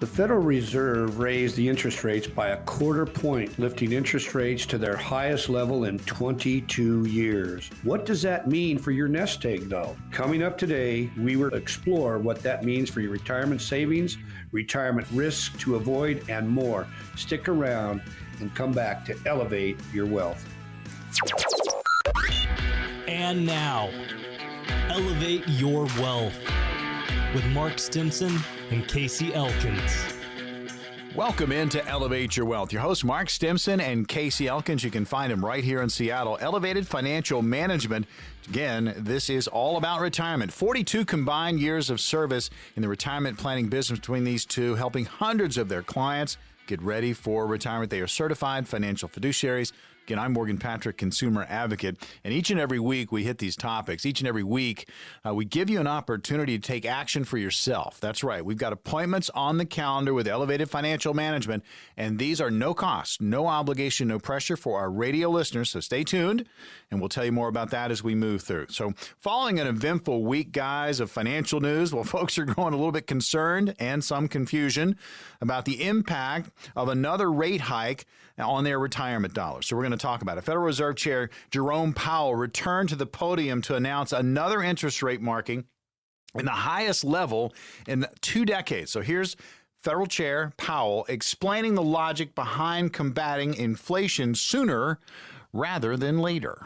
The Federal Reserve raised the interest rates by a quarter point, lifting interest rates to their highest level in 22 years. What does that mean for your nest egg, though? Coming up today, we will explore what that means for your retirement savings, retirement risks to avoid, and more. Stick around and come back to elevate your wealth. And now, elevate your wealth with Mark Stimson and Casey Elkins. Welcome into Elevate Your Wealth. Your host, Mark Stimson and Casey Elkins. You can find him right here in Seattle. Elevated Financial Management. Again, this is all about retirement. 42 combined years of service in the retirement planning business between these two, helping hundreds of their clients get ready for retirement. They are certified financial fiduciaries. Again, I'm Morgan Patrick, consumer advocate, and each and every week we hit these topics. Each and every week we give you an opportunity to take action for yourself. That's right. We've got appointments on the calendar with Elevated Financial Management, and these are no cost, no obligation, no pressure for our radio listeners, so stay tuned, and we'll tell you more about that as we move through. So following an eventful week, guys, of financial news, well, folks are growing a little bit concerned and some confusion about the impact of another rate hike on their retirement dollars. So we're going to talk about it. Federal Reserve Chair Jerome Powell returned to the podium to announce another interest rate marking in the highest level in 2 decades. So here's Federal Chair Powell explaining the logic behind combating inflation sooner rather than later.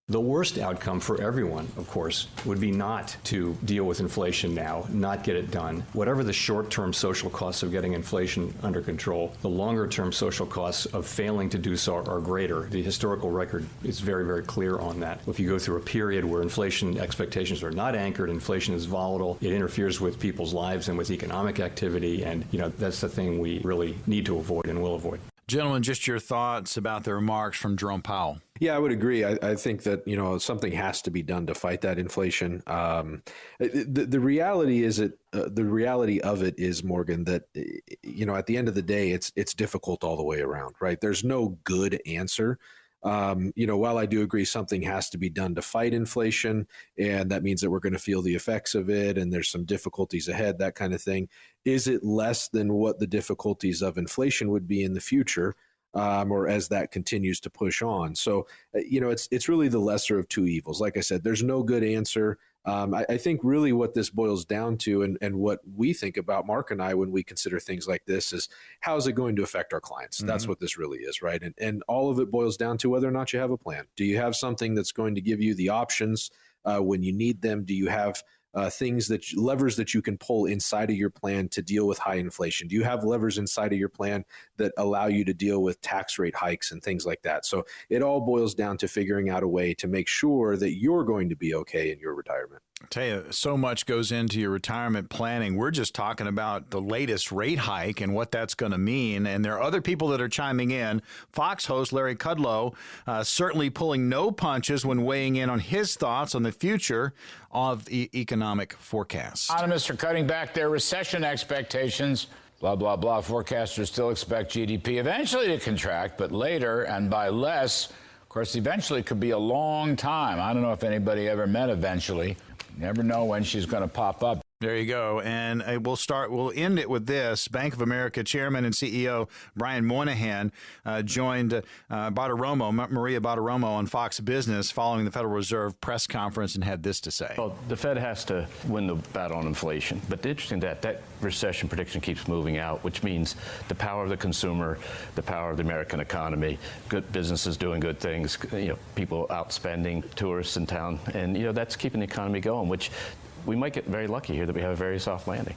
The worst outcome for everyone, of course, would be not to deal with inflation now, not get it done. Whatever the short-term social costs of getting inflation under control, the longer-term social costs of failing to do so are greater. The historical record is very, very clear on that. If you go through a period where inflation expectations are not anchored, inflation is volatile, it interferes with people's lives and with economic activity, and that's the thing we really need to avoid and will avoid. Gentlemen, just your thoughts about the remarks from Jerome Powell. Yeah, I would agree. I think that, something has to be done to fight that inflation. The reality is the reality of it is, Morgan, that, at the end of the day, it's difficult all the way around, right? There's no good answer. While I do agree something has to be done to fight inflation, and that means that we're going to feel the effects of it, and there's some difficulties ahead, that kind of thing. Is it less than what the difficulties of inflation would be in the future, or as that continues to push on? So, it's really the lesser of two evils. Like I said, there's no good answer. I think really what this boils down to, and what we think about, Mark and I, when we consider things like this, is how is it going to affect our clients? Mm-hmm. That's what this really is, right? And all of it boils down to whether or not you have a plan. Do you have something that's going to give you the options when you need them? Do you have levers that you can pull inside of your plan to deal with high inflation? Do you have levers inside of your plan that allow you to deal with tax rate hikes and things like that? So it all boils down to figuring out a way to make sure that you're going to be okay in your retirement. I tell you, so much goes into your retirement planning. We're just talking about the latest rate hike and what that's going to mean. And there are other people that are chiming in. Fox host Larry Kudlow certainly pulling no punches when weighing in on his thoughts on the future of the economic forecasts. Economists are cutting back their recession expectations. Blah, blah, blah. Forecasters still expect GDP eventually to contract, but later and by less. Of course, eventually could be a long time. I don't know if anybody ever met eventually. You never know when she's going to pop up. There you go. And we'll end it with this. Bank of America Chairman and CEO Brian Moynihan joined Maria Bartiromo on Fox Business following the Federal Reserve press conference and had this to say. Well, the Fed has to win the battle on inflation. But the interesting that recession prediction keeps moving out, which means the power of the consumer, the power of the American economy, good businesses doing good things, people out spending, tourists in town. And, that's keeping the economy going, which we might get very lucky here that we have a very soft landing.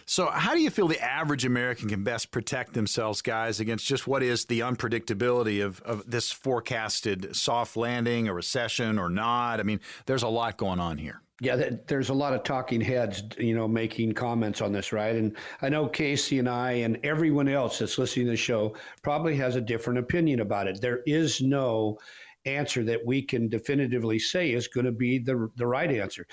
So how do you feel the average American can best protect themselves, guys, against just what is the unpredictability of this forecasted soft landing, a recession or not? I mean, there's a lot going on here. Yeah, there's a lot of talking heads, making comments on this, right? And I know Casey and I and everyone else that's listening to the show probably has a different opinion about it. There is no answer that we can definitively say is going to be the right answer.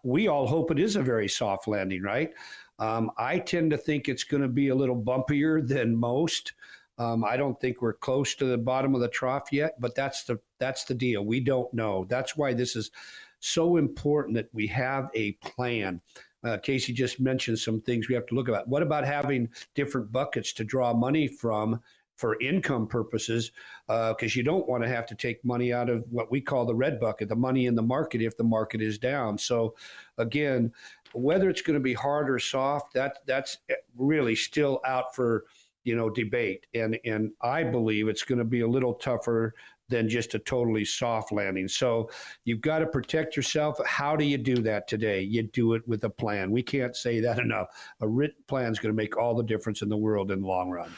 We all hope it is a very soft landing, right? I tend to think it's going to be a little bumpier than most. I don't think we're close to the bottom of the trough yet, but that's the deal. We don't know. That's why this is so important that we have a plan. Casey just mentioned some things we have to look at. What about having different buckets to draw money from for income purposes? Because you don't want to have to take money out of what we call the red bucket, the money in the market if the market is down. So again, whether it's going to be hard or soft, that's really still out for debate. And I believe it's going to be a little tougher than just a totally soft landing. So you've got to protect yourself. How do you do that today? You do it with a plan. We can't say that enough. A written plan is going to make all the difference in the world in the long run.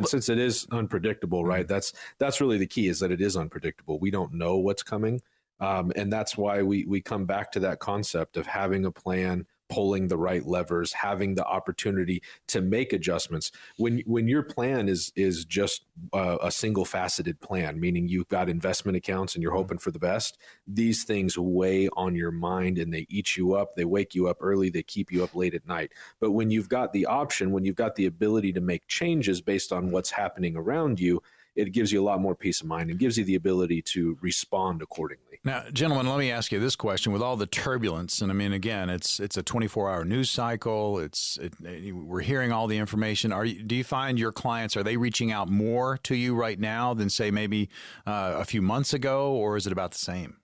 Since it is unpredictable, right? That's really the key, is that it is unpredictable. We don't know what's coming. And that's why we come back to that concept of having a plan, pulling the right levers, having the opportunity to make adjustments. When your plan is just a single faceted plan, meaning you've got investment accounts and you're hoping for the best, these things weigh on your mind and they eat you up. They wake you up early. They keep you up late at night. But when you've got the option, when you've got the ability to make changes based on what's happening around you, it gives you a lot more peace of mind and gives you the ability to respond accordingly. Now, gentlemen, let me ask you this question. With all the turbulence, and I mean, again, it's a 24-hour news cycle. We're hearing all the information. Do you find your clients, are they reaching out more to you right now than, say, maybe a few months ago, or is it about the same?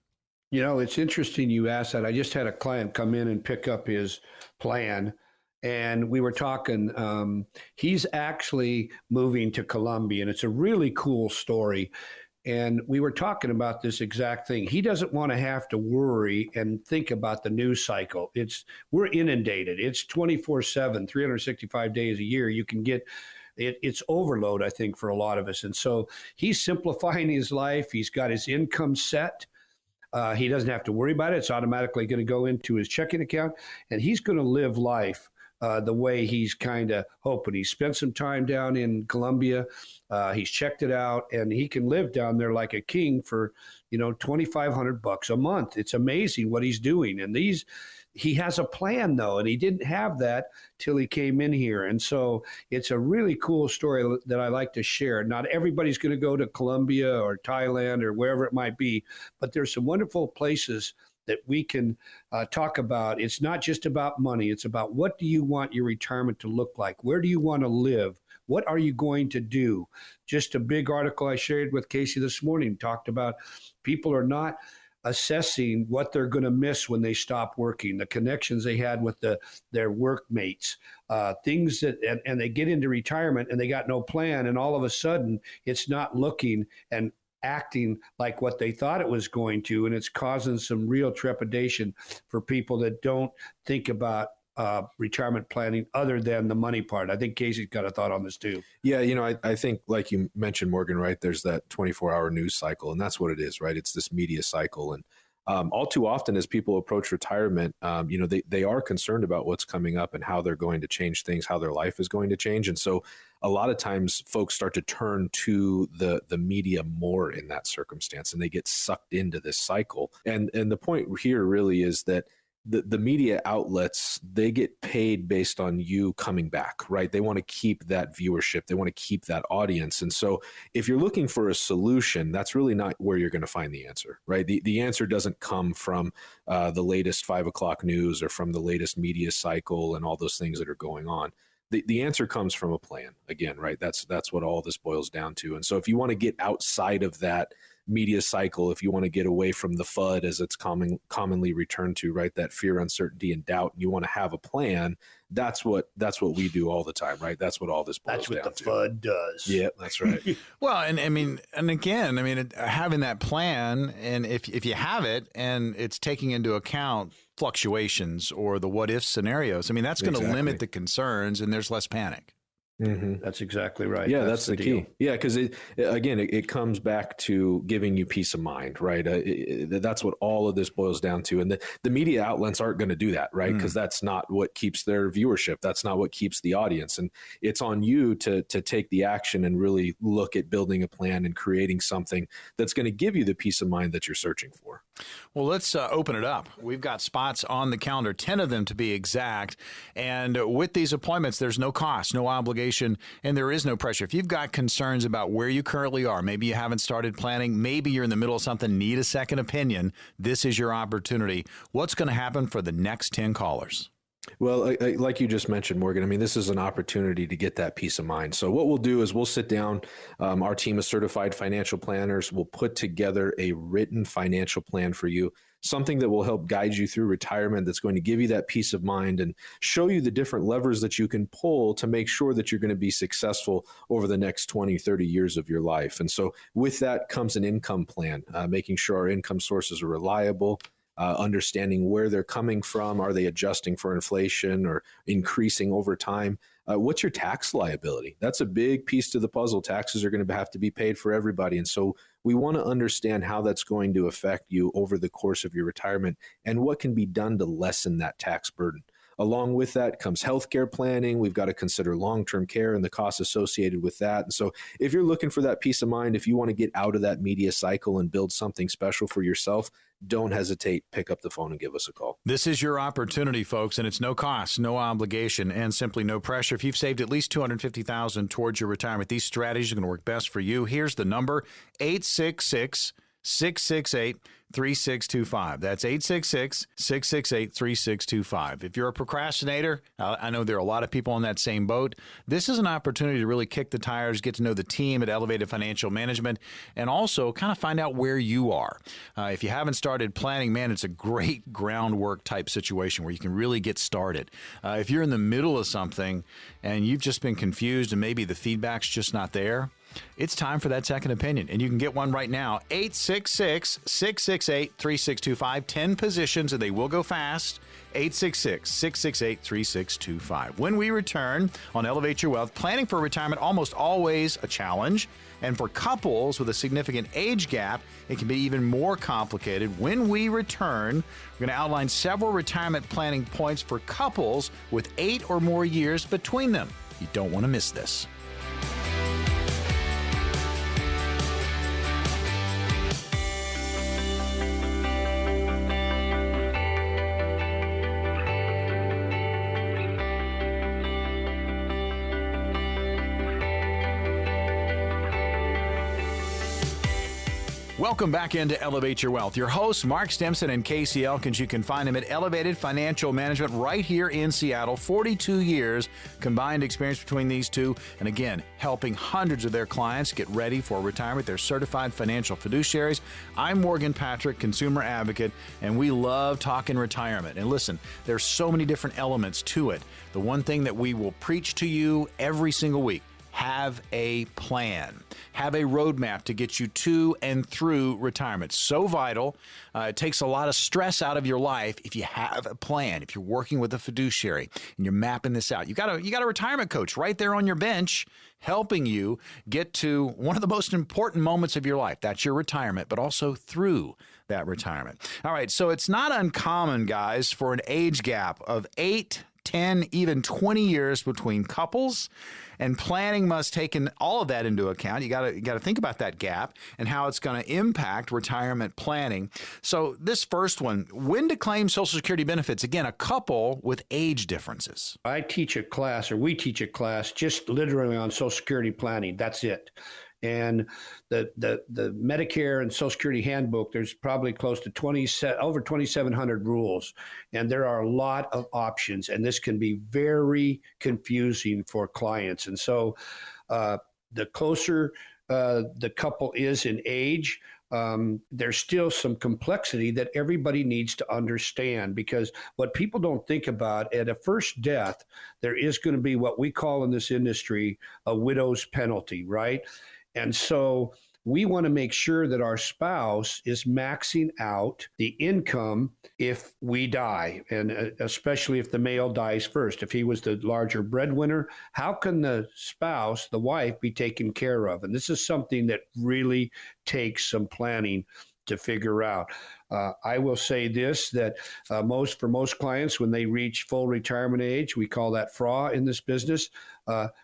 It's interesting you asked that. I just had a client come in and pick up his plan. And we were talking, he's actually moving to Colombia, and it's a really cool story. And we were talking about this exact thing. He doesn't want to have to worry and think about the news cycle. We're inundated. It's 24/7, 365 days a year. You can get it's overload, I think, for a lot of us. And so he's simplifying his life. He's got his income set. He doesn't have to worry about it. It's automatically going to go into his checking account, and he's going to live life the way he's kind of hoping. He spent some time down in Colombia. He's checked it out, and he can live down there like a king for, $2,500 a month. It's amazing what he's doing. And he has a plan, though, and he didn't have that till he came in here. And so it's a really cool story that I like to share. Not everybody's going to go to Colombia or Thailand or wherever it might be, but there's some wonderful places that we can talk about. It's not just about money. It's about, what do you want your retirement to look like? Where do you want to live? What are you going to do? Just a big article I shared with Casey this morning talked about people are not assessing what they're going to miss when they stop working, the connections they had with their workmates, things that, and they get into retirement and they got no plan. And all of a sudden it's not looking and acting like what they thought it was going to, and it's causing some real trepidation for people that don't think about retirement planning other than the money part. I think Casey's got a thought on this too. Yeah, I think, like you mentioned, Morgan, right, there's that 24-hour news cycle, and that's what it is, right? It's this media cycle. And all too often as people approach retirement, they are concerned about what's coming up and how they're going to change things, how their life is going to change. And so a lot of times folks start to turn to the media more in that circumstance, and they get sucked into this cycle. And the point here really is that the media outlets, they get paid based on you coming back, right? They want to keep that viewership. They want to keep that audience. And so if you're looking for a solution, that's really not where you're going to find the answer, right? The answer doesn't come from the latest 5 o'clock news or from the latest media cycle and all those things that are going on. The answer comes from a plan, again, right? That's what all this boils down to. And so if you want to get outside of that media cycle, if you want to get away from the FUD, as it's commonly returned to, right? That fear, uncertainty, and doubt, and you want to have a plan, that's what we do all the time, right? That's what all this boils down to. That's what the FUD does. Yeah, that's right. Well, and again, having that plan, and if you have it and it's taking into account fluctuations or the what if scenarios, that's going to limit the concerns and there's less panic. Mm-hmm. That's exactly right. Yeah, that's the key. Yeah, because it comes back to giving you peace of mind, right? That's what all of this boils down to. And the media outlets aren't going to do that, right? Because that's not what keeps their viewership. That's not what keeps the audience. And it's on you to take the action and really look at building a plan and creating something that's going to give you the peace of mind that you're searching for. Well, let's open it up. We've got spots on the calendar, 10 of them to be exact. And with these appointments, there's no cost, no obligation, and there is no pressure. If you've got concerns about where you currently are, maybe you haven't started planning, maybe you're in the middle of something, need a second opinion, this is your opportunity. What's going to happen for the next 10 callers? Well, like you just mentioned, Morgan, I mean, this is an opportunity to get that peace of mind. So what we'll do is we'll sit down. Our team of certified financial planners will put together a written financial plan for you, something that will help guide you through retirement, that's going to give you that peace of mind and show you the different levers that you can pull to make sure that you're going to be successful over the next 20, 30 years of your life. And so with that comes an income plan, making sure our income sources are reliable, understanding where they're coming from. Are they adjusting for inflation or increasing over time? What's your tax liability? That's a big piece to the puzzle. Taxes are going to have to be paid for everybody. And so we want to understand how that's going to affect you over the course of your retirement and what can be done to lessen that tax burden. Along with that comes healthcare planning. We've got to consider long-term care and the costs associated with that. And so if you're looking for that peace of mind, if you want to get out of that media cycle and build something special for yourself, don't hesitate. Pick up the phone and give us a call. This is your opportunity, folks, and it's no cost, no obligation, and simply no pressure. If you've saved at least $250,000 towards your retirement, these strategies are going to work best for you. Here's the number, 866-668-3625. That's 866-668-3625. If you're a procrastinator, I know there are a lot of people in that same boat. This is an opportunity to really kick the tires, get to know the team at Elevated Financial Management, and also kind of find out where you are. If you haven't started planning, man, it's a great groundwork type situation where you can really get started. If you're in the middle of something and you've just been confused and maybe the feedback's just not there, it's time for that second opinion, and you can get one right now. 866-668-3625. 10 positions, and they will go fast. 866-668-3625. When we return on Elevate Your Wealth, planning for retirement almost always a challenge. And for couples with a significant age gap, it can be even more complicated. When we return, we're going to outline several retirement planning points for couples with 8 or more years between them. You don't want to miss this. Welcome back into Elevate Your Wealth. Your hosts, Mark Stimson and Casey Elkins. You can find them at Elevated Financial Management right here in Seattle. 42 years combined experience between these two. And again, helping hundreds of their clients get ready for retirement. They're certified financial fiduciaries. I'm Morgan Patrick, consumer advocate, and we love talking retirement. And listen, there's so many different elements to it. The one thing that we will preach to you every single week: have a plan. Have a roadmap to get you to and through retirement. So vital. It takes a lot of stress out of your life if you have a plan. If you're working with a fiduciary and you're mapping this out, you got a retirement coach right there on your bench helping you get to one of the most important moments of your life. That's your retirement, but also through that retirement. All right, so it's not uncommon, guys, for an age gap of 8, 10, even 20 years between couples, and planning must take all of that into account. You got to think about that gap and how it's going to impact retirement planning. So this first one, when to claim Social Security benefits. Again, a couple with age differences. I teach a class, or we teach a class, just literally on Social Security planning. That's it. And the Medicare and Social Security handbook, there's probably close to over 2,700 rules. And there are a lot of options. And this can be very confusing for clients. And so the closer the couple is in age, there's still some complexity that everybody needs to understand, because what people don't think about, at a first death, there is going to be what we call in this industry a widow's penalty, right? And so we want to make sure that our spouse is maxing out the income if we die, and especially if the male dies first. If he was the larger breadwinner, how can the spouse, the wife, be taken care of? And this is something that really takes some planning to figure out. I will say this, that for most clients, when they reach full retirement age, we call that FRA in this business,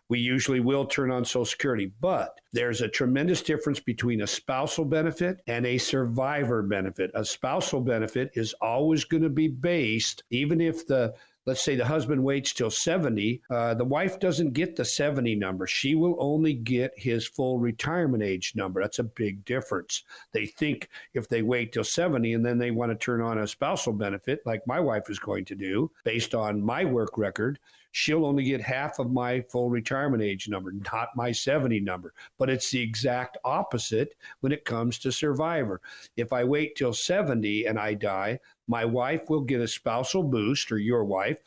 we usually will turn on Social Security. But there's a tremendous difference between a spousal benefit and a survivor benefit. A spousal benefit is always going to be based, even if the let's say the husband waits till 70, the wife doesn't get the 70 number. She will only get his full retirement age number. That's a big difference. They think if they wait till 70 and then they want to turn on a spousal benefit, like my wife is going to do, based on my work record, she'll only get half of my full retirement age number, not my 70 number. But it's the exact opposite when it comes to survivor. If I wait till 70 and I die, my wife will get a spousal boost, or your wife,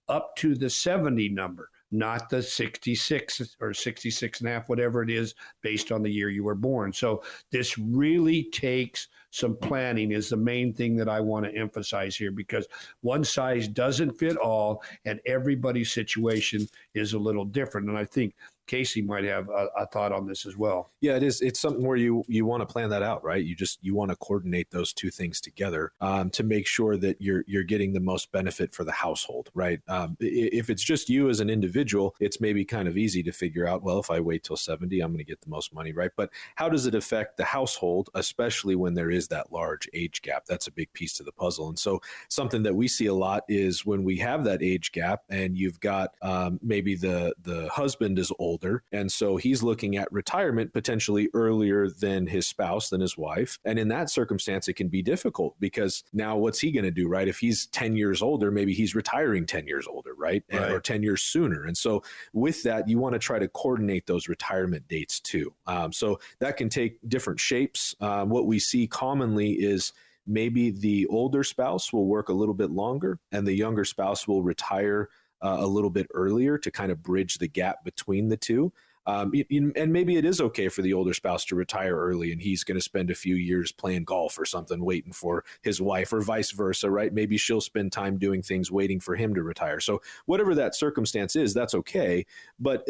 up to the 70 number, not the 66 or 66 and a half, whatever it is, based on the year you were born. So this really takes some planning, is the main thing that I want to emphasize here, because one size doesn't fit all, and everybody's situation is a little different. And I think Casey might have a thought on this as well. Yeah, it is. It's something where you want to plan that out, right? You want to coordinate those two things together to make sure that you're getting the most benefit for the household, right? If it's just you as an individual, it's maybe kind of easy to figure out, well, if I wait till 70, I'm going to get the most money, right? But how does it affect the household, especially when there is that large age gap? That's a big piece to the puzzle. And so something that we see a lot is when we have that age gap and you've got maybe the husband is older, and so he's looking at retirement potentially earlier than his spouse, than his wife. And in that circumstance, it can be difficult, because now what's he going to do, right? If he's 10 years older, maybe he's retiring 10 years older, right? Or 10 years sooner. And so with that, you want to try to coordinate those retirement dates too. So that can take different shapes. What we see commonly is maybe the older spouse will work a little bit longer and the younger spouse will retire a little bit earlier to kind of bridge the gap between the two. And maybe it is okay for the older spouse to retire early and he's going to spend a few years playing golf or something, waiting for his wife, or vice versa, right? Maybe she'll spend time doing things waiting for him to retire. So whatever that circumstance is, that's okay. But,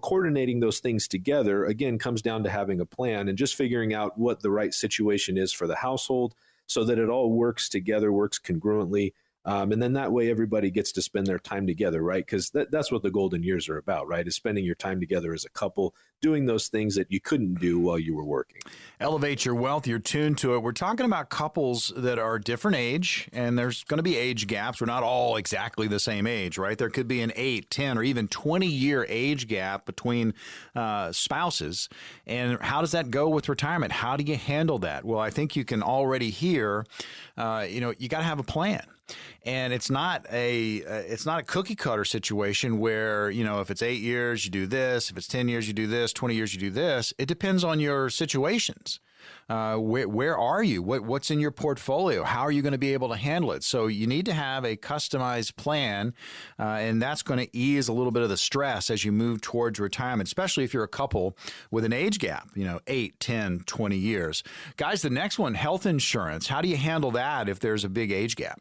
coordinating those things together, again, comes down to having a plan and just figuring out what the right situation is for the household so that it all works together, works congruently. And then that way everybody gets to spend their time together, right? Because that's what the golden years are about, right? Is spending your time together as a couple, doing those things that you couldn't do while you were working. Elevate Your Wealth, you're tuned to it. We're talking about couples that are different age, and there's going to be age gaps. We're not all exactly the same age, right? There could be an 8, 10, or even 20-year age gap between spouses. And how does that go with retirement? How do you handle that? Well, I think you can already hear, you got to have a plan. And it's not a cookie cutter situation where, if it's 8 years, you do this. If it's 10 years, you do this. 20 years, you do this. It depends on your situations. Where are you? What's in your portfolio? How are you going to be able to handle it? So you need to have a customized plan, and that's going to ease a little bit of the stress as you move towards retirement, especially if you're a couple with an age gap, 8, 10, 20 years. Guys, the next one, health insurance. How do you handle that if there's a big age gap?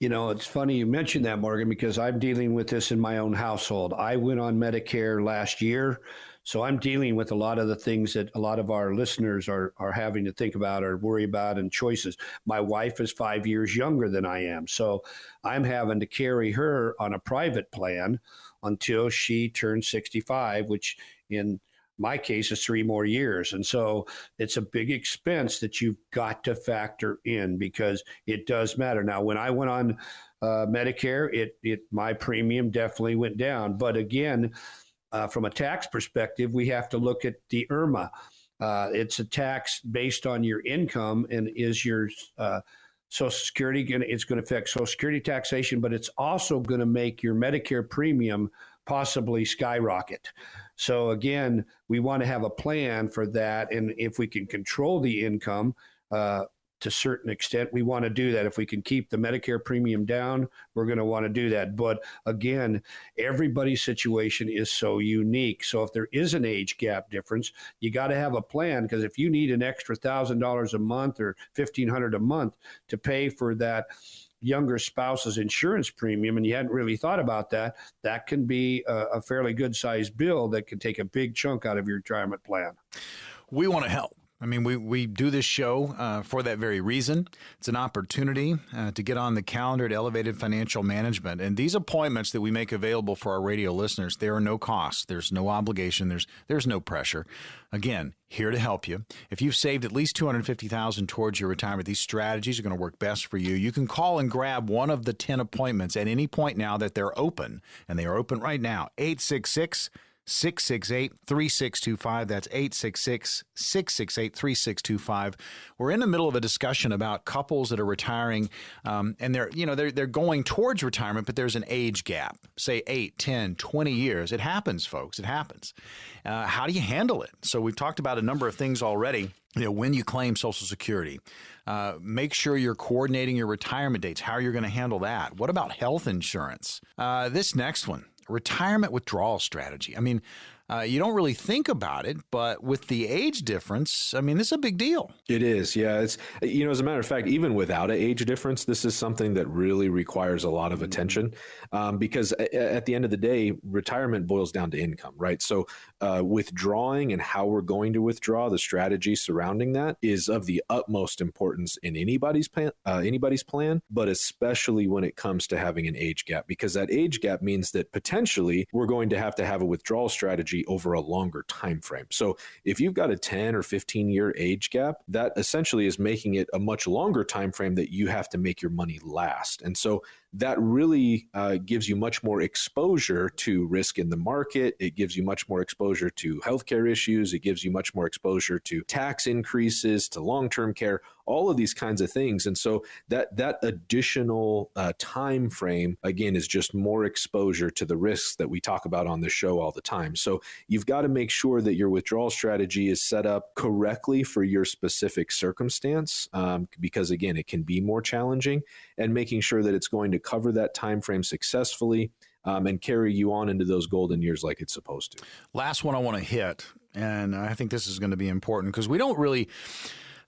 It's funny you mentioned that, Morgan, because I'm dealing with this in my own household. I went on Medicare last year, so I'm dealing with a lot of the things that a lot of our listeners are having to think about or worry about, and choices. My wife is 5 years younger than I am, so I'm having to carry her on a private plan until she turns 65, which in my case is 3 more years. And so it's a big expense that you've got to factor in, because it does matter. Now, when I went on Medicare, my premium definitely went down. But again, from a tax perspective, we have to look at the IRMA. It's a tax based on your income, and is your Social Security it's going to affect Social Security taxation, but it's also going to make your Medicare premium possibly skyrocket. So again, we want to have a plan for that. And if we can control the income to a certain extent, we want to do that. If we can keep the Medicare premium down, we're going to want to do that. But again, everybody's situation is so unique. So if there is an age gap difference, you got to have a plan, because if you need an extra $1,000 a month or $1,500 a month to pay for that younger spouse's insurance premium, and you hadn't really thought about that, that can be a fairly good sized bill that can take a big chunk out of your retirement plan. We want to help. I mean, we do this show for that very reason. It's an opportunity to get on the calendar at Elevated Financial Management. And these appointments that we make available for our radio listeners, there are no costs. There's no obligation. There's no pressure. Again, here to help you. If you've saved at least $250,000 towards your retirement, these strategies are going to work best for you. You can call and grab one of the 10 appointments at any point now that they're open. And they are open right now. 866-668-3625. That's 866-668-3625. We're in the middle of a discussion about couples that are retiring, and they're going towards retirement, but there's an age gap, say 8, 10, 20 years. It happens, folks. It happens. How do you handle it? So we've talked about a number of things already. When you claim Social Security, make sure you're coordinating your retirement dates, how you're going to handle that. What about health insurance? This next one. Retirement withdrawal strategy. I mean, you don't really think about it, but with the age difference, I mean, this is a big deal. It is. Yeah. It's, as a matter of fact, even without an age difference, this is something that really requires a lot of attention because at the end of the day, retirement boils down to income, right? So withdrawing and how we're going to withdraw, the strategy surrounding that is of the utmost importance in anybody's plan, but especially when it comes to having an age gap, because that age gap means that potentially we're going to have a withdrawal strategy over a longer time frame. So if you've got a 10 or 15 year age gap, that essentially is making it a much longer time frame that you have to make your money last. And so that really gives you much more exposure to risk in the market. It gives you much more exposure to healthcare issues. It gives you much more exposure to tax increases, to long-term care, all of these kinds of things. And so that additional time frame, again, is just more exposure to the risks that we talk about on the show all the time. So you've got to make sure that your withdrawal strategy is set up correctly for your specific circumstance, because again, it can be more challenging, and making sure that it's going to cover that time frame successfully and carry you on into those golden years like it's supposed to. Last one I want to hit, and I think this is going to be important because we don't really,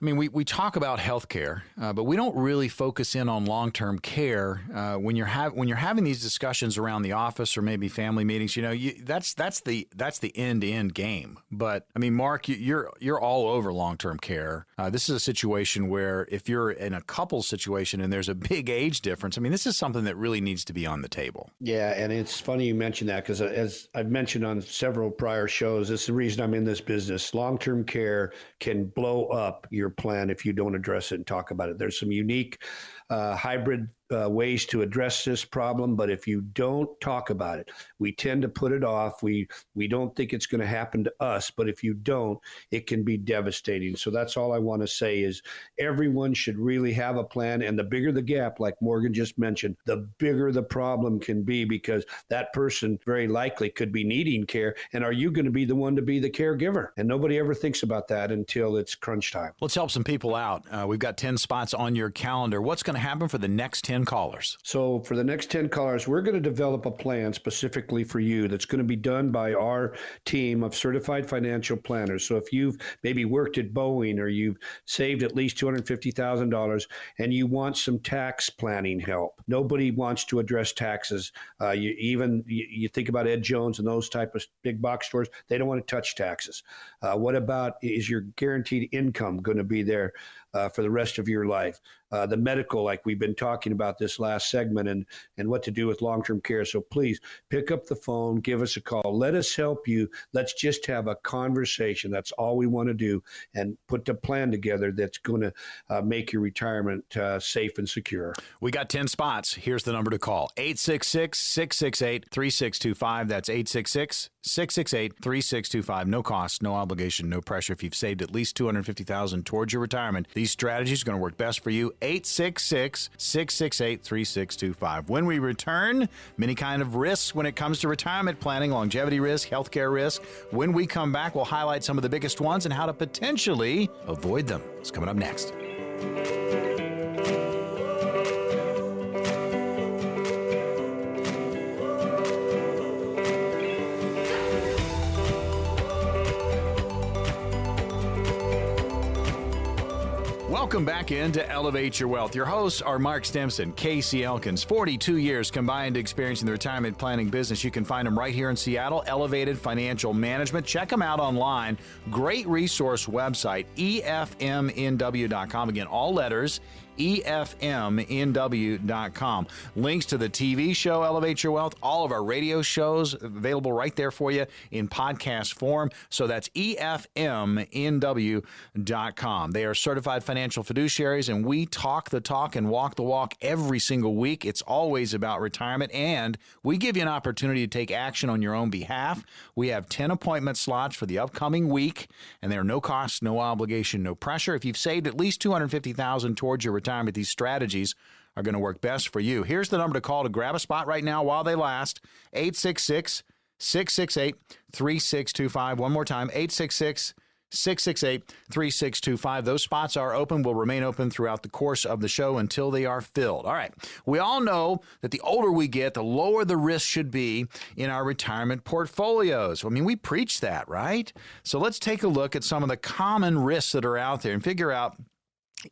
I mean, we talk about healthcare, but we don't really focus in on long-term care when you're having these discussions around the office or maybe family meetings. That's the end-to-end game. But I mean, Mark, you're all over long-term care. This is a situation where if you're in a couple situation and there's a big age difference, I mean, this is something that really needs to be on the table. Yeah, and it's funny you mention that because as I've mentioned on several prior shows, this is the reason I'm in this business. Long-term care can blow up your plan if you don't address it and talk about it. There's some unique hybrid ways to address this problem, but if you don't talk about it, we tend to put it off. We don't think it's going to happen to us, but if you don't, it can be devastating. So that's all I want to say is everyone should really have a plan, and the bigger the gap, like Morgan just mentioned, the bigger the problem can be, because that person very likely could be needing care, and are you going to be the one to be the caregiver? And nobody ever thinks about that until it's crunch time. Let's help some people out. We've got 10 spots on your calendar. What's going to happen for the next 10 callers? So for the next 10 callers, we're going to develop a plan specifically for you that's going to be done by our team of certified financial planners. So if you've maybe worked at Boeing or you've saved at least $250,000 and you want some tax planning help, nobody wants to address taxes. You think about Ed Jones and those type of big box stores, they don't want to touch taxes. What about, is your guaranteed income going to be there for the rest of your life? The medical, like we've been talking about this last segment, and what to do with long-term care. So please pick up the phone, give us a call. Let us help you. Let's just have a conversation. That's all we want to do, and put the plan together that's going to make your retirement safe and secure. We got 10 spots. Here's the number to call. 866-668-3625. That's 866-668-3625. No cost, no obligation, no pressure. If you've saved at least $250,000 towards your retirement, these strategies are going to work best for you. 866-668-3625. When we return, many kind of risks when it comes to retirement planning, longevity risk, healthcare risk. When we come back, we'll highlight some of the biggest ones and how to potentially avoid them. It's coming up next. Welcome back into Elevate Your Wealth. Your hosts are Mark Stimson, Casey Elkins. 42 years combined experience in the retirement planning business. You can find them right here in Seattle, Elevated Financial Management. Check them out online. Great resource website, efmnw.com. Again, all letters, efmnw.com. Links to the TV show Elevate Your Wealth, all of our radio shows available right there for you in podcast form. So that's efmnw.com. They are certified financial fiduciaries, and we talk the talk and walk the walk every single week. It's always about retirement, and we give you an opportunity to take action on your own behalf. We have 10 appointment slots for the upcoming week, and there are no costs, no obligation, no pressure. If you've saved at least $250,000 towards your retirement, these strategies are going to work best for you. Here's the number to call to grab a spot right now while they last. 866-668-3625. One more time, 866-668-3625. Those spots are open, will remain open throughout the course of the show until they are filled. All right. We all know that the older we get, the lower the risk should be in our retirement portfolios. I mean, we preach that, right? So let's take a look at some of the common risks that are out there and figure out,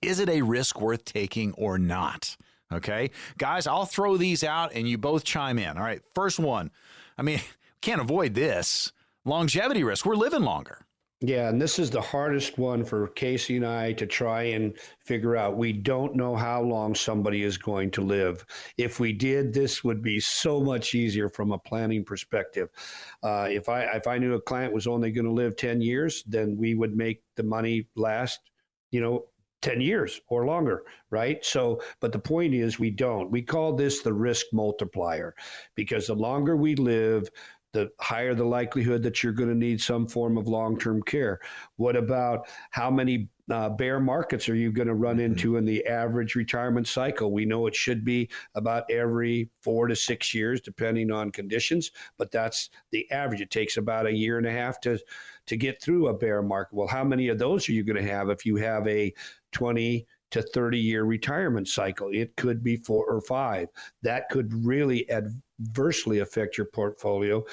is it a risk worth taking or not? Okay, guys, I'll throw these out and you both chime in. All right, first one. I mean, can't avoid this. Longevity risk. We're living longer. Yeah, and this is the hardest one for Casey and I to try and figure out. We don't know how long somebody is going to live. If we did, this would be so much easier from a planning perspective. If I knew a client was only going to live 10 years, then we would make the money last, 10 years or longer, right? So, but the point is we don't. We call this the risk multiplier, because the longer we live, the higher the likelihood that you're going to need some form of long-term care. What about how many bear markets are you going to run into in the average retirement cycle? We know it should be about every 4 to 6 years, depending on conditions, but that's the average. It takes about a year and a half to get through a bear market. Well, how many of those are you going to have if you have a 20 to 30-year retirement cycle? It could be 4 or 5. That could really adversely affect your portfolio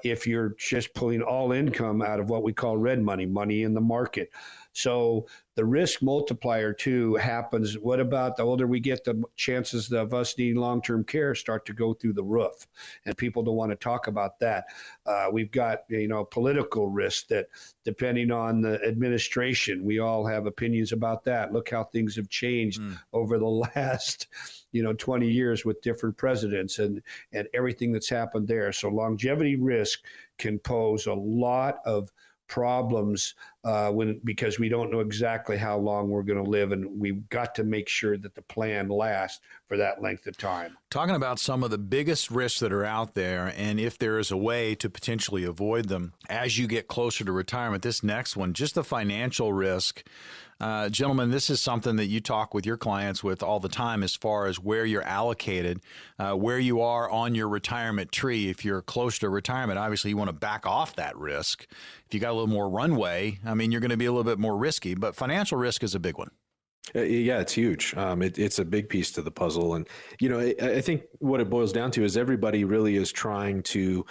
if you're just pulling all income out of what we call red money, money in the market. So the risk multiplier too happens. What about the older we get, the chances of us needing long-term care start to go through the roof, and people don't want to talk about that. We've got, political risk that depending on the administration, we all have opinions about that. Look how things have changed over the last 20 years with different presidents and everything that's happened there. So longevity risk can pose a lot of problems because we don't know exactly how long we're going to live, and we've got to make sure that the plan lasts for that length of time. Talking about some of the biggest risks that are out there, and if there is a way to potentially avoid them as you get closer to retirement. This next one, just the financial risk. Gentlemen, this is something that you talk with your clients with all the time as far as where you're allocated, where you are on your retirement tree. If you're close to retirement, obviously you want to back off that risk. If you got a little more runway, you're going to be a little bit more risky, but financial risk is a big one. Yeah, it's huge. It's a big piece to the puzzle. And, I think what it boils down to is everybody really is trying to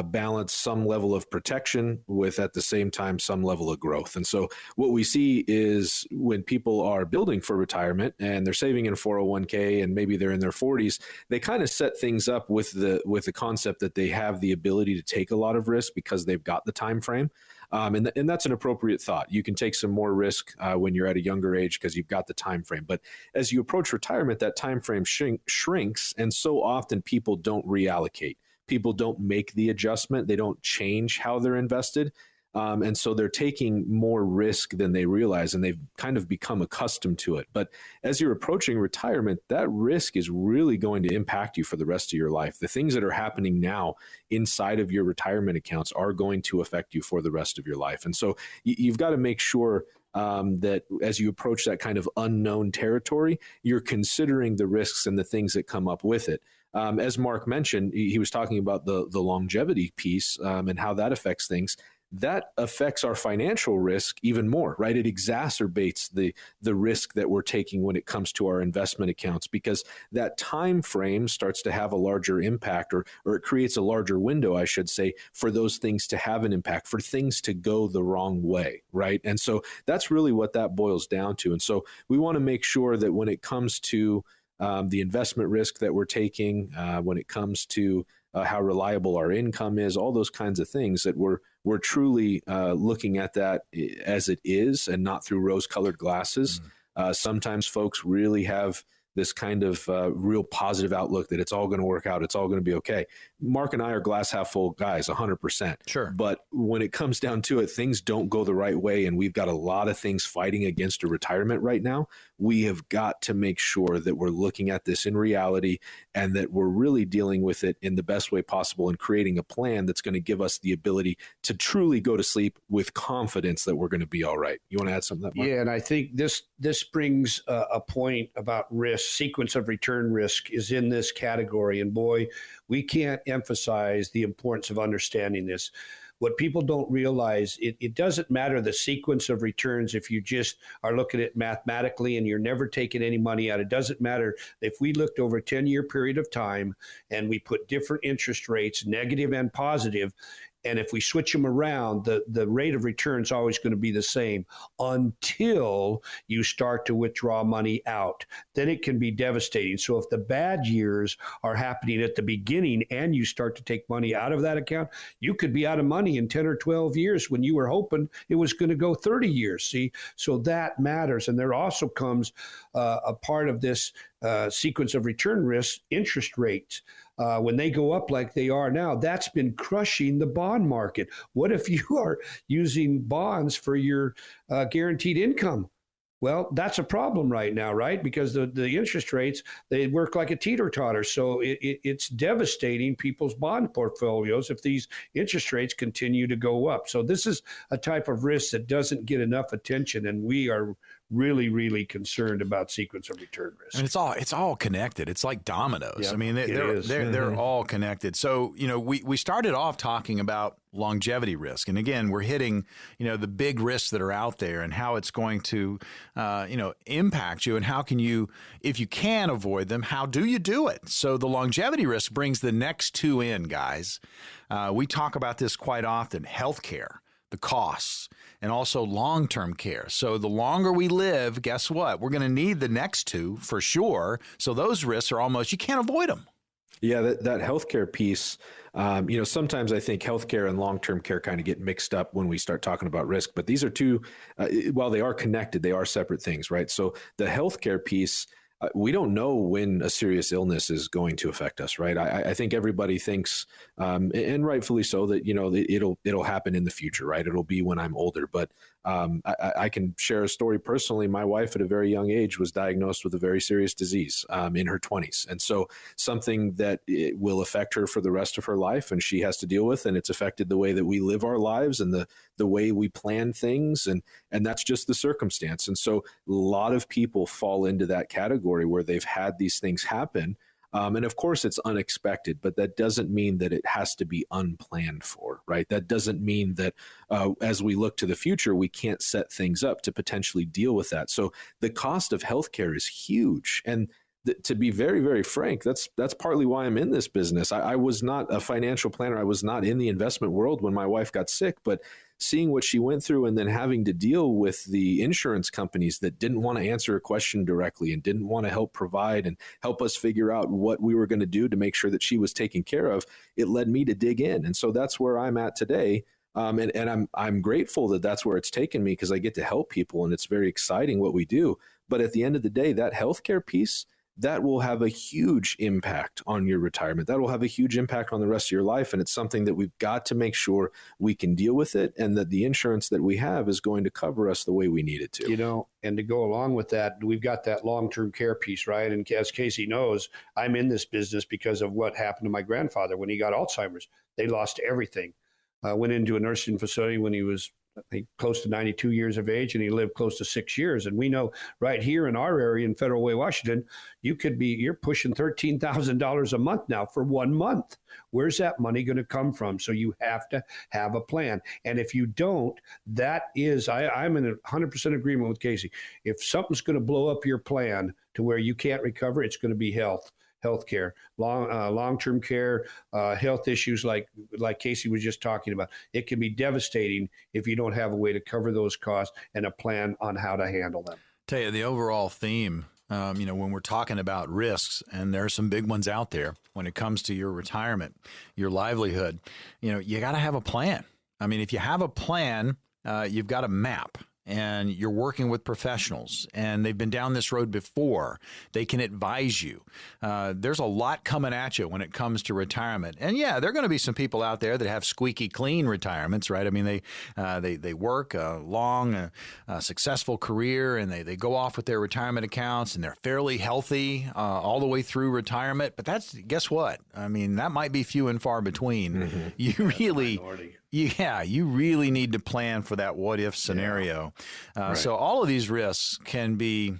balance some level of protection with, at the same time, some level of growth. And so what we see is when people are building for retirement and they're saving in a 401k and maybe they're in their 40s, they kind of set things up with the concept that they have the ability to take a lot of risk because they've got the time frame. And that's an appropriate thought. You can take some more risk when you're at a younger age because you've got the time frame. But as you approach retirement, that time frame shrinks, and so often people don't reallocate. People don't make the adjustment. They don't change how they're invested. And so they're taking more risk than they realize, and they've kind of become accustomed to it. But as you're approaching retirement, that risk is really going to impact you for the rest of your life. The things that are happening now inside of your retirement accounts are going to affect you for the rest of your life. And so you've got to make sure that as you approach that kind of unknown territory, you're considering the risks and the things that come up with it. As Mark mentioned, he was talking about the longevity piece and how that affects things. that affects our financial risk even more, right? It exacerbates the risk that we're taking when it comes to our investment accounts, because that time frame starts to have a larger impact, or it creates a larger window, I should say, for those things to have an impact, for things to go the wrong way, right? And so that's really what that boils down to. And so we want to make sure that when it comes to the investment risk that we're taking, when it comes to how reliable our income is, all those kinds of things, that we're truly looking at that as it is and not through rose-colored glasses. Sometimes folks really have this kind of real positive outlook that it's all going to work out, it's all going to be okay. Mark and I are glass half full guys, 100%. Sure. But when it comes down to it, things don't go the right way, and we've got a lot of things fighting against a retirement right now. We have got to make sure that we're looking at this in reality, and that we're really dealing with it in the best way possible, and creating a plan that's going to give us the ability to truly go to sleep with confidence that we're going to be all right. You want to add something to that, Mark? Yeah, and I think this brings a point about risk. Sequence of return risk is in this category, and boy, we can't emphasize the importance of understanding this. What people don't realize, it doesn't matter the sequence of returns if you just are looking at it mathematically and you're never taking any money out. It doesn't matter if we looked over a 10-year period of time and we put different interest rates, negative and positive, and if we switch them around, the rate of return is always going to be the same until you start to withdraw money out. Then it can be devastating. So if the bad years are happening at the beginning and you start to take money out of that account, you could be out of money in 10 or 12 years when you were hoping it was going to go 30 years. See, so that matters. And there also comes a part of this sequence of return risk, interest rates. When they go up like they are now, that's been crushing the bond market. What if you are using bonds for your guaranteed income? Well, that's a problem right now, right? Because the interest rates, they work like a teeter-totter. So it's devastating people's bond portfolios if these interest rates continue to go up. So this is a type of risk that doesn't get enough attention, and we are really, really concerned about sequence of return risk. And it's all connected. It's like dominoes. Yep, I mean, they're all connected. So, we started off talking about longevity risk. And again, we're hitting, the big risks that are out there and how it's going to, impact you, and how can you, if you can avoid them, how do you do it? So the longevity risk brings the next two in, guys. We talk about this quite often: healthcare, the costs, and also long-term care. So the longer we live, guess what? We're going to need the next two for sure. So those risks are almost, you can't avoid them. Yeah, that healthcare piece, sometimes I think healthcare and long-term care kind of get mixed up when we start talking about risk, but these are two, while they are connected, they are separate things, right? So the healthcare piece, we don't know when a serious illness is going to affect us, right? I think everybody thinks, and rightfully so, that it'll happen in the future, right? It'll be when I'm older. But I can share a story personally. My wife, at a very young age, was diagnosed with a very serious disease in her 20s, and so something that it will affect her for the rest of her life, and she has to deal with, and it's affected the way that we live our lives and the way we plan things, and that's just the circumstance. And so a lot of people fall into that category where they've had these things happen. And of course, it's unexpected, but that doesn't mean that it has to be unplanned for, right? That doesn't mean that as we look to the future, we can't set things up to potentially deal with that. So the cost of healthcare is huge. And to be very, very frank, that's partly why I'm in this business. I was not a financial planner. I was not in the investment world when my wife got sick, but seeing what she went through and then having to deal with the insurance companies that didn't want to answer a question directly and didn't want to help provide and help us figure out what we were going to do to make sure that she was taken care of, it led me to dig in. And so that's where I'm at today. And I'm grateful that that's where it's taken me, because I get to help people, and it's very exciting what we do. But at the end of the day, that healthcare piece, that will have a huge impact on your retirement. That will have a huge impact on the rest of your life. And it's something that we've got to make sure we can deal with it, and that the insurance that we have is going to cover us the way we need it to. And to go along with that, we've got that long-term care piece, right? And as Casey knows, I'm in this business because of what happened to my grandfather when he got Alzheimer's. They lost everything. Went into a nursing facility when he was I think close to 92 years of age, and he lived close to 6 years. And we know right here in our area in Federal Way, Washington, you're pushing $13,000 a month now for 1 month. Where's that money going to come from? So you have to have a plan. And if you don't, I'm in 100% agreement with Casey. If something's going to blow up your plan to where you can't recover, it's going to be healthcare, long-term care, health issues like Casey was just talking about. It can be devastating if you don't have a way to cover those costs and a plan on how to handle them. Tell you the overall theme, when we're talking about risks, and there are some big ones out there when it comes to your retirement, your livelihood, you got to have a plan. I mean, if you have a plan, you've got a map. And you're working with professionals, and they've been down this road before. They can advise you. There's a lot coming at you when it comes to retirement. And yeah, there are going to be some people out there that have squeaky clean retirements, right? I mean, they work a long, successful career, and they go off with their retirement accounts, and they're fairly healthy all the way through retirement. But guess what? I mean, that might be few and far between. Mm-hmm. You really need to plan for that what-if scenario. Right. So all of these risks can be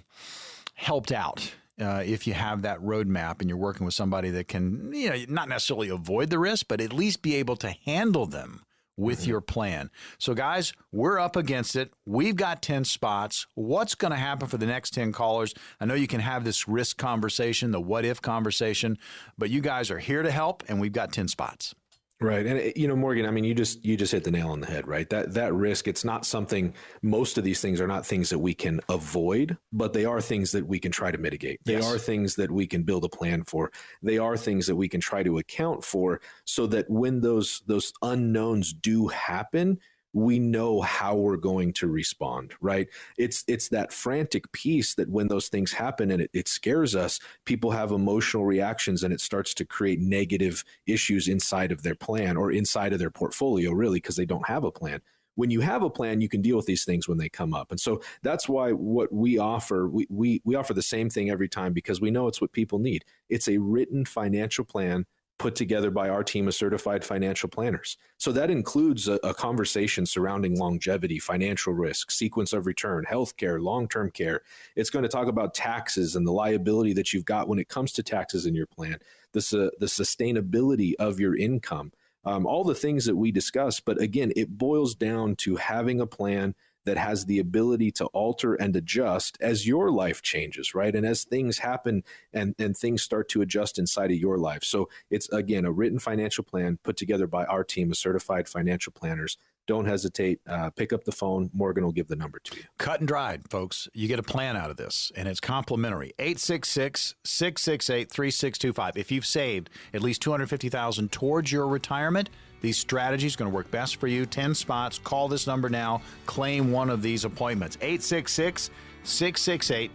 helped out if you have that roadmap and you're working with somebody that can, not necessarily avoid the risk, but at least be able to handle them with your plan. So, guys, we're up against it. We've got 10 spots. What's going to happen for the next 10 callers? I know you can have this risk conversation, the what-if conversation, but you guys are here to help, and we've got 10 spots. Right. And, Morgan, I mean, you just hit the nail on the head, right? That risk, it's not something, most of these things are not things that we can avoid, but they are things that we can try to mitigate. They are things that we can build a plan for. They are things that we can try to account for so that when those unknowns do happen, we know how we're going to respond, right? It's that frantic piece that when those things happen and it scares us, people have emotional reactions and it starts to create negative issues inside of their plan or inside of their portfolio, really, because they don't have a plan. When you have a plan, you can deal with these things when they come up. And so that's why what we offer, we offer the same thing every time because we know it's what people need. It's a written financial plan put together by our team of certified financial planners. So that includes a conversation surrounding longevity, financial risk, sequence of return, healthcare, long-term care. It's going to talk about taxes and the liability that you've got when it comes to taxes in your plan, the sustainability of your income, all the things that we discuss. But again, it boils down to having a plan that has the ability to alter and adjust as your life changes, right? And as things happen and things start to adjust inside of your life. So it's, again, a written financial plan put together by our team of certified financial planners. Don't hesitate. Pick up the phone. Morgan will give the number to you. Cut and dried, folks. You get a plan out of this, and it's complimentary. 866-668-3625. If you've saved at least $250,000 towards your retirement, these strategies are going to work best for you. 10 spots. Call this number now. Claim one of these appointments. 866-668-3625.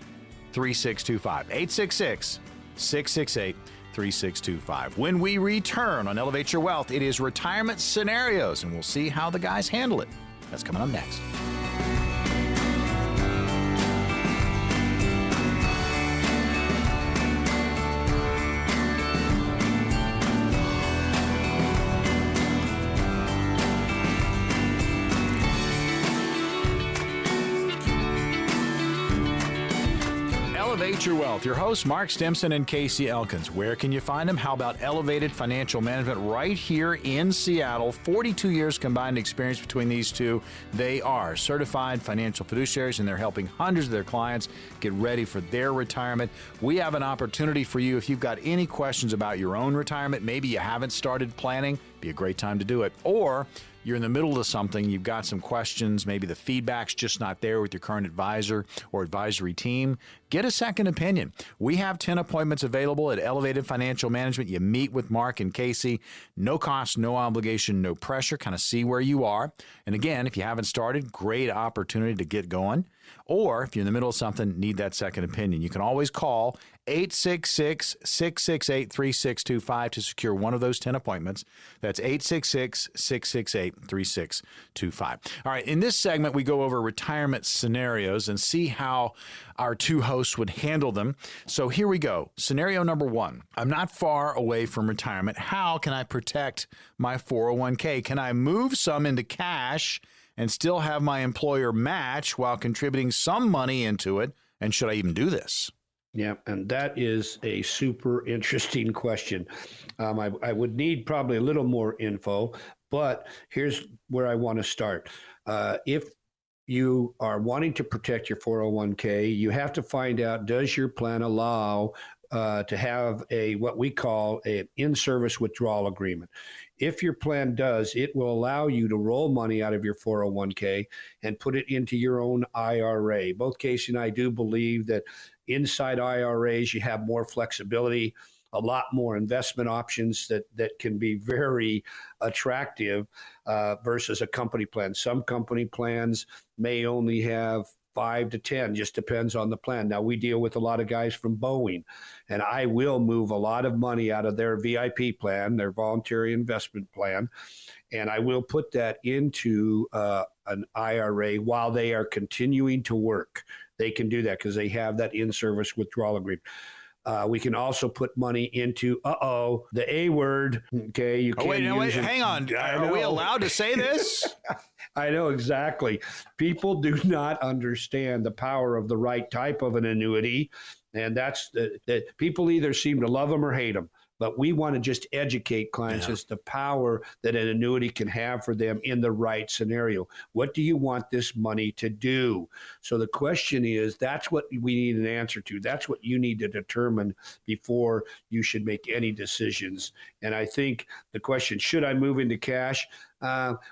866-668-3625. When we return on Elevate Your Wealth, it is retirement scenarios, and we'll see how the guys handle it. That's coming up next. Elevate Your Wealth. Your hosts, Mark Stimson and Casey Elkins. Where can you find them? How about Elevated Financial Management right here in Seattle? 42 years combined experience between these two. They are certified financial fiduciaries, and they're helping hundreds of their clients get ready for their retirement. We have an opportunity for you. If you've got any questions about your own retirement, maybe you haven't started planning, be a great time to do it. Or you're in the middle of something, you've got some questions, maybe the feedback's just not there with your current advisor or advisory team, get a second opinion. We have 10 appointments available at Elevated Financial Management. You meet with Mark and Casey. No cost, no obligation, no pressure. Kind of see where you are. And again, if you haven't started, great opportunity to get going. Or if you're in the middle of something, need that second opinion, you can always call 866-668-3625 to secure one of those 10 appointments. That's 866-668-3625. All right, in this segment, we go over retirement scenarios and see how our two hosts would handle them. So here we go. Scenario number one. I'm not far away from retirement. How can I protect my 401k? Can I move some into cash and still have my employer match while contributing some money into it? And should I even do this? Yeah, and that is a super interesting question. I would need probably a little more info, but here's where I want to start. If you are wanting to protect your 401k, you have to find out, does your plan allow to have what we call an in-service withdrawal agreement? If your plan does, it will allow you to roll money out of your 401k and put it into your own IRA. Both Casey and I do believe that inside IRAs, you have more flexibility, a lot more investment options that can be very attractive versus a company plan. Some company plans may only have 5 to 10, just depends on the plan. Now, we deal with a lot of guys from Boeing, and I will move a lot of money out of their VIP plan, their voluntary investment plan, and I will put that into an IRA while they are continuing to work. They can do that because they have that in-service withdrawal agreement. We can also put money into, the A word. Okay, you can't wait, hang on. Are we allowed to say this? I know exactly. People do not understand the power of the right type of an annuity, and that's that people either seem to love them or hate them. But we want to just educate clients as the power that an annuity can have for them in the right scenario. What do you want this money to do? So the question is, that's what we need an answer to. That's what you need to determine before you should make any decisions. And I think the question, should I move into cash?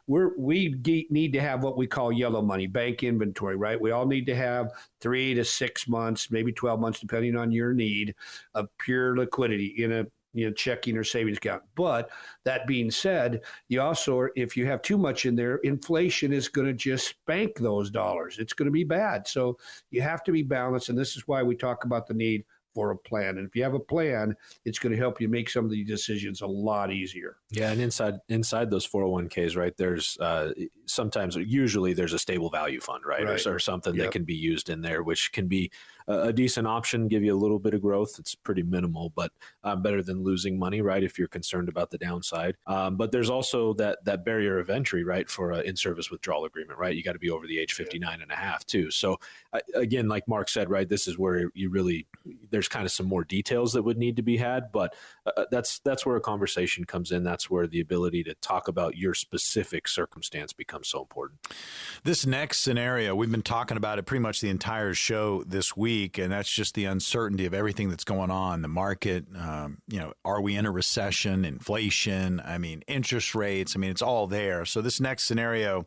We need to have what we call yellow money, bank inventory, right? We all need to have 3 to 6 months, maybe 12 months, depending on your need, of pure liquidity in a checking or savings account. But that being said, you also, if you have too much in there, inflation is going to just spank those dollars. It's going to be bad. So you have to be balanced. And this is why we talk about the need for a plan. And if you have a plan, it's going to help you make some of these decisions a lot easier. Yeah, and inside those 401ks, right, there's usually there's a stable value fund, right? Or something that can be used in there, which can be a decent option, give you a little bit of growth. It's pretty minimal, but better than losing money, right, if you're concerned about the downside. But there's also that barrier of entry, right, for an in-service withdrawal agreement, right? You got to be over the age 59 and a half too. So again, like Mark said, right, this is where there's kind of some more details that would need to be had, but that's where a conversation comes in. That's where the ability to talk about your specific circumstance becomes so important. This next scenario, we've been talking about it pretty much the entire show this week, and that's just the uncertainty of everything that's going on, the market, are we in a recession, inflation, interest rates, it's all there. So this next scenario,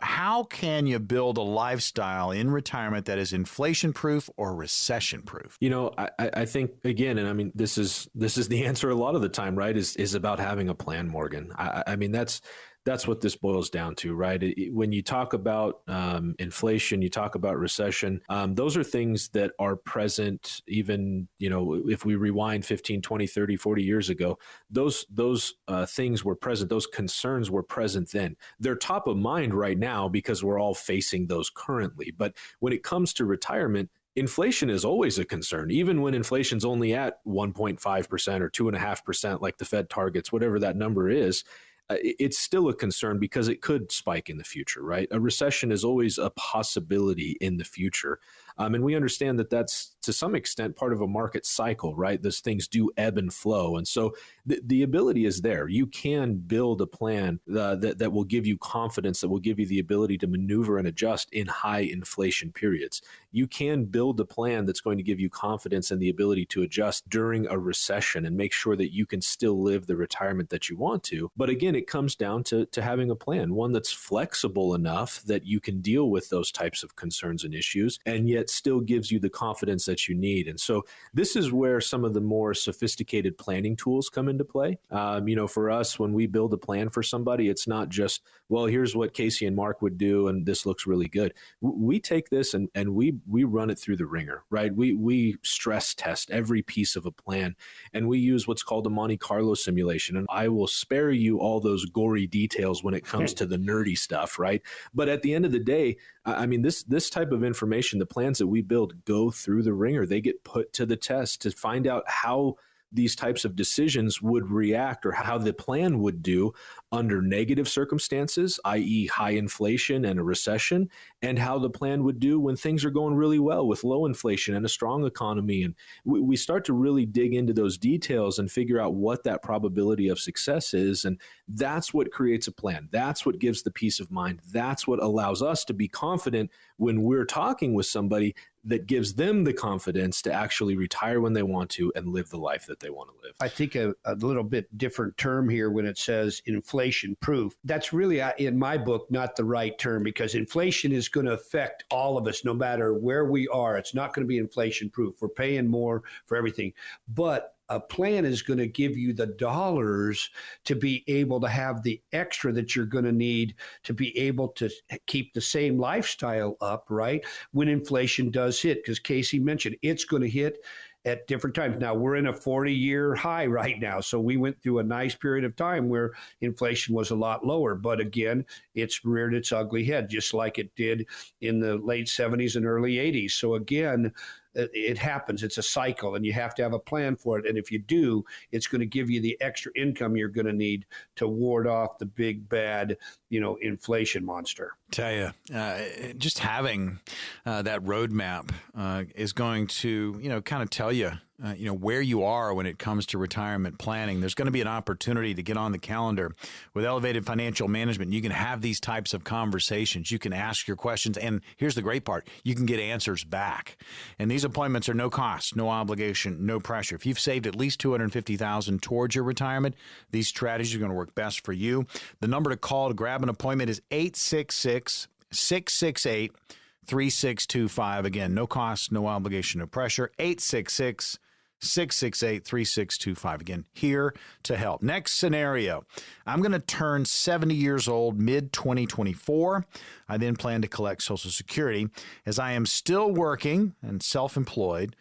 how can you build a lifestyle in retirement that is inflation-proof or recession-proof? I think, again, and this is the answer a lot of the time, right, is about having a plan, Morgan. That's what this boils down to, right? When you talk about inflation, you talk about recession, those are things that are present even, if we rewind 15, 20, 30, 40 years ago, those things were present. Those concerns were present then. They're top of mind right now because we're all facing those currently. But when it comes to retirement, inflation is always a concern, even when inflation's only at 1.5% or 2.5%, like the Fed targets, whatever that number is. It's still a concern because it could spike in the future, right? A recession is always a possibility in the future. And we understand that that's to some extent part of a market cycle, right? Those things do ebb and flow. And so the ability is there. You can build a plan that will give you confidence, that will give you the ability to maneuver and adjust in high inflation periods. You can build a plan that's going to give you confidence and the ability to adjust during a recession and make sure that you can still live the retirement that you want to. But again, it comes down to having a plan, one that's flexible enough that you can deal with those types of concerns and issues, and yet still gives you the confidence that you need. And so this is where some of the more sophisticated planning tools come into play. For us, when we build a plan for somebody, it's not just, well, here's what Casey and Mark would do, and this looks really good. We take this and we run it through the ringer, right? We stress test every piece of a plan, and we use what's called a Monte Carlo simulation. And I will spare you all those gory details when it comes to the nerdy stuff, right? But at the end of the day, this type of information, the plans that we build go through the ringer. They get put to the test to find out how these types of decisions would react, or how the plan would do under negative circumstances, i.e. high inflation and a recession, and how the plan would do when things are going really well with low inflation and a strong economy. And we start to really dig into those details and figure out what that probability of success is. And that's what creates a plan. That's what gives the peace of mind. That's what allows us to be confident when we're talking with somebody, that gives them the confidence to actually retire when they want to and live the life that they want to live. I think a little bit different term here when it says inflation proof. That's really, in my book, not the right term, because inflation is going to affect all of us no matter where we are. It's not going to be inflation proof. We're paying more for everything. But a plan is going to give you the dollars to be able to have the extra that you're going to need to be able to keep the same lifestyle up, right? When inflation does hit, because Casey mentioned it's going to hit at different times. Now, we're in a 40-year high right now. So we went through a nice period of time where inflation was a lot lower. But again, it's reared its ugly head, just like it did in the late 70s and early 80s. So again, it happens. It's a cycle, and you have to have a plan for it. And if you do, it's going to give you the extra income you're going to need to ward off the big, bad, inflation monster. Tell you, just having that roadmap is going to, kind of tell you, where you are when it comes to retirement planning. There's going to be an opportunity to get on the calendar with Elevated Financial Management. You can have these types of conversations. You can ask your questions. And here's the great part. You can get answers back. And these appointments are no cost, no obligation, no pressure. If you've saved at least $250,000 towards your retirement, these strategies are going to work best for you. The number to call to grab an appointment is 866-668-3625. Again, no cost, no obligation, no pressure. 866-668-3625. Again, here to help. Next scenario, I'm going to turn 70 years old mid-2024. I then plan to collect Social Security. As I am still working and self-employed,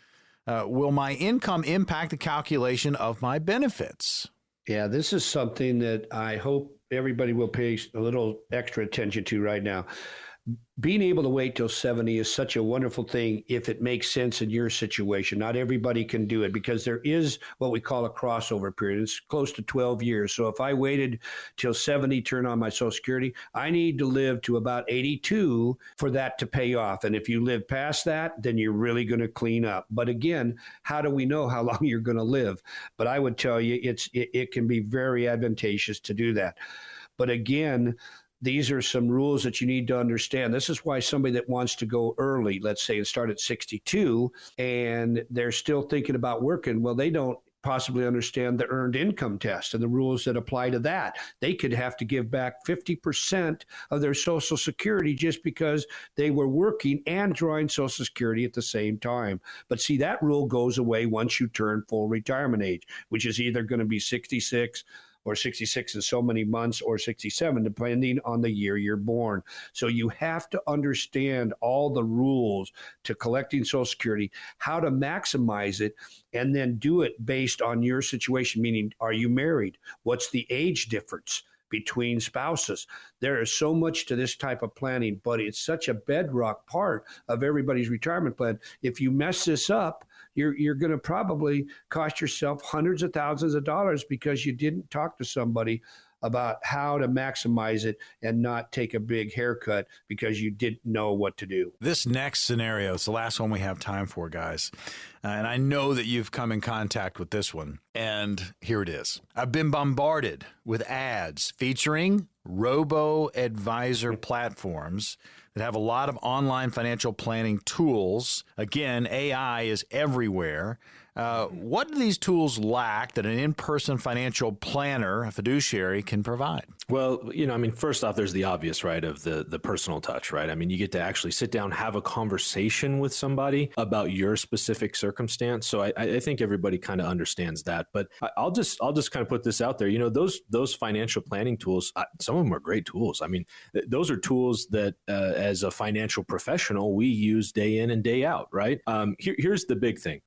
will my income impact the calculation of my benefits? Yeah, this is something that I hope everybody will pay a little extra attention to right now. Being able to wait till 70 is such a wonderful thing if it makes sense in your situation. Not everybody can do it because there is what we call a crossover period. It's close to 12 years. So if I waited till 70, turn on my Social Security, I need to live to about 82 for that to pay off. And if you live past that, then you're really going to clean up. But again, how do we know how long you're going to live? But I would tell you it can be very advantageous to do that. But again, these are some rules that you need to understand. This is why somebody that wants to go early, let's say, and start at 62, and they're still thinking about working, well, they don't possibly understand the earned income test and the rules that apply to that. They could have to give back 50% of their Social Security just because they were working and drawing Social Security at the same time. But see, that rule goes away once you turn full retirement age, which is either going to be 66 or 66 in so many months, or 67, depending on the year you're born. So you have to understand all the rules to collecting Social Security, how to maximize it, and then do it based on your situation, meaning, are you married? What's the age difference between spouses? There is so much to this type of planning, but it's such a bedrock part of everybody's retirement plan. If you mess this up, you're going to probably cost yourself hundreds of thousands of dollars because you didn't talk to somebody about how to maximize it and not take a big haircut because you didn't know what to do. This next scenario is the last one we have time for, guys. And I know that you've come in contact with this one. And here it is. I've been bombarded with ads featuring robo-advisor platforms that have a lot of online financial planning tools. Again, AI is everywhere. What do these tools lack that an in-person financial planner, a fiduciary, can provide? Well, first off, there's the obvious, right, of the personal touch, right? I mean, you get to actually sit down, have a conversation with somebody about your specific circumstance. So I think everybody kind of understands that. But I'll just kind of put this out there. Those financial planning tools, some of them are great tools. I mean, those are tools that as a financial professional, we use day in and day out, right? Here's the big thing.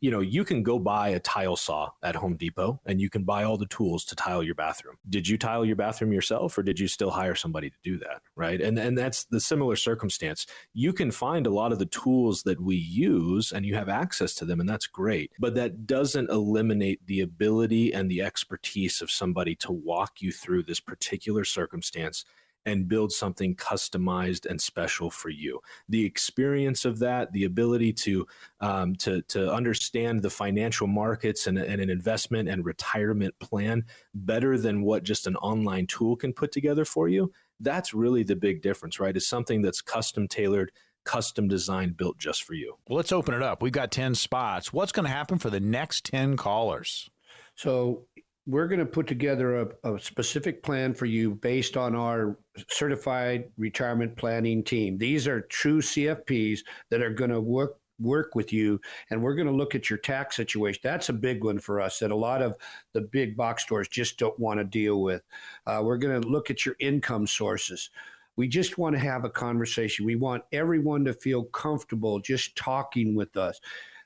You can go buy a tile saw at Home Depot and you can buy all the tools to tile your bathroom. Did you tile remodel your bathroom yourself, or did you still hire somebody to do that? Right. And that's the similar circumstance. You can find a lot of the tools that we use and you have access to them, and that's great. But that doesn't eliminate the ability and the expertise of somebody to walk you through this particular circumstance and build something customized and special for you. The experience of that, the ability to understand the financial markets and an investment and retirement plan better than what just an online tool can put together for you, that's really the big difference, right? It's something that's custom tailored, custom designed, built just for you. Well, let's open it up. We've got 10 spots. What's going to happen for the next 10 callers? So we're going to put together a specific plan for you based on our certified retirement planning team. These are true CFPs that are going to work with you, and we're going to look at your tax situation. That's a big one for us that a lot of the big box stores just don't want to deal with. We're going to look at your income sources. We just want to have a conversation. We want everyone to feel comfortable just talking with us.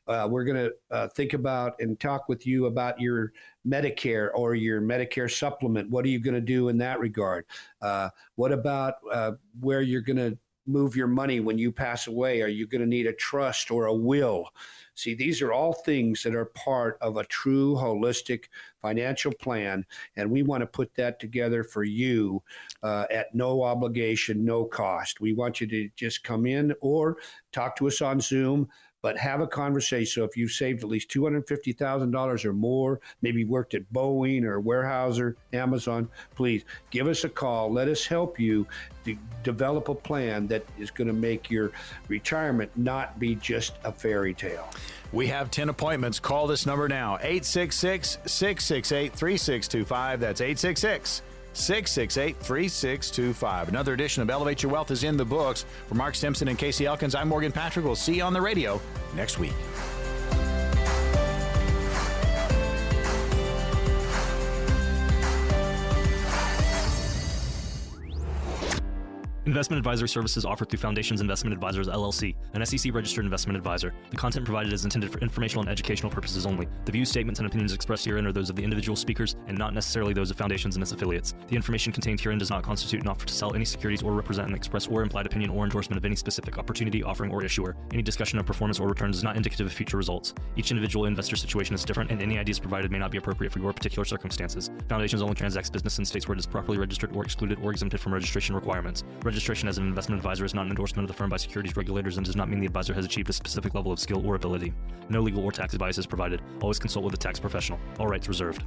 We're going to think about and talk with you about your Medicare or your Medicare supplement. What are you going to do in that regard? What about where you're going to move your money when you pass away? Are you going to need a trust or a will? See, these are all things that are part of a true holistic financial plan, and we want to put that together for you at no obligation, no cost. We want you to just come in or talk to us on Zoom, but have a conversation. So if you've saved at least $250,000 or more, maybe worked at Boeing or Weyerhaeuser, Amazon, please give us a call. Let us help you to develop a plan that is going to make your retirement not be just a fairy tale. We have 10 appointments. Call this number now, 866-668-3625. That's 866-668-3625. Another edition of Elevate Your Wealth is in the books. For Mark Stimson and Casey Elkins, I'm Morgan Patrick. We'll see you on the radio next week. Investment advisory services offered through Foundations Investment Advisors, LLC, an SEC-registered investment advisor. The content provided is intended for informational and educational purposes only. The views, statements, and opinions expressed herein are those of the individual speakers and not necessarily those of Foundations and its affiliates. The information contained herein does not constitute an offer to sell any securities or represent an express or implied opinion or endorsement of any specific opportunity, offering, or issuer. Any discussion of performance or returns is not indicative of future results. Each individual investor situation is different, and any ideas provided may not be appropriate for your particular circumstances. Foundations only transacts business in states where it is properly registered or excluded or exempted from registration requirements. Registration as an investment advisor is not an endorsement of the firm by securities regulators and does not mean the advisor has achieved a specific level of skill or ability. No legal or tax advice is provided. Always consult with a tax professional. All rights reserved.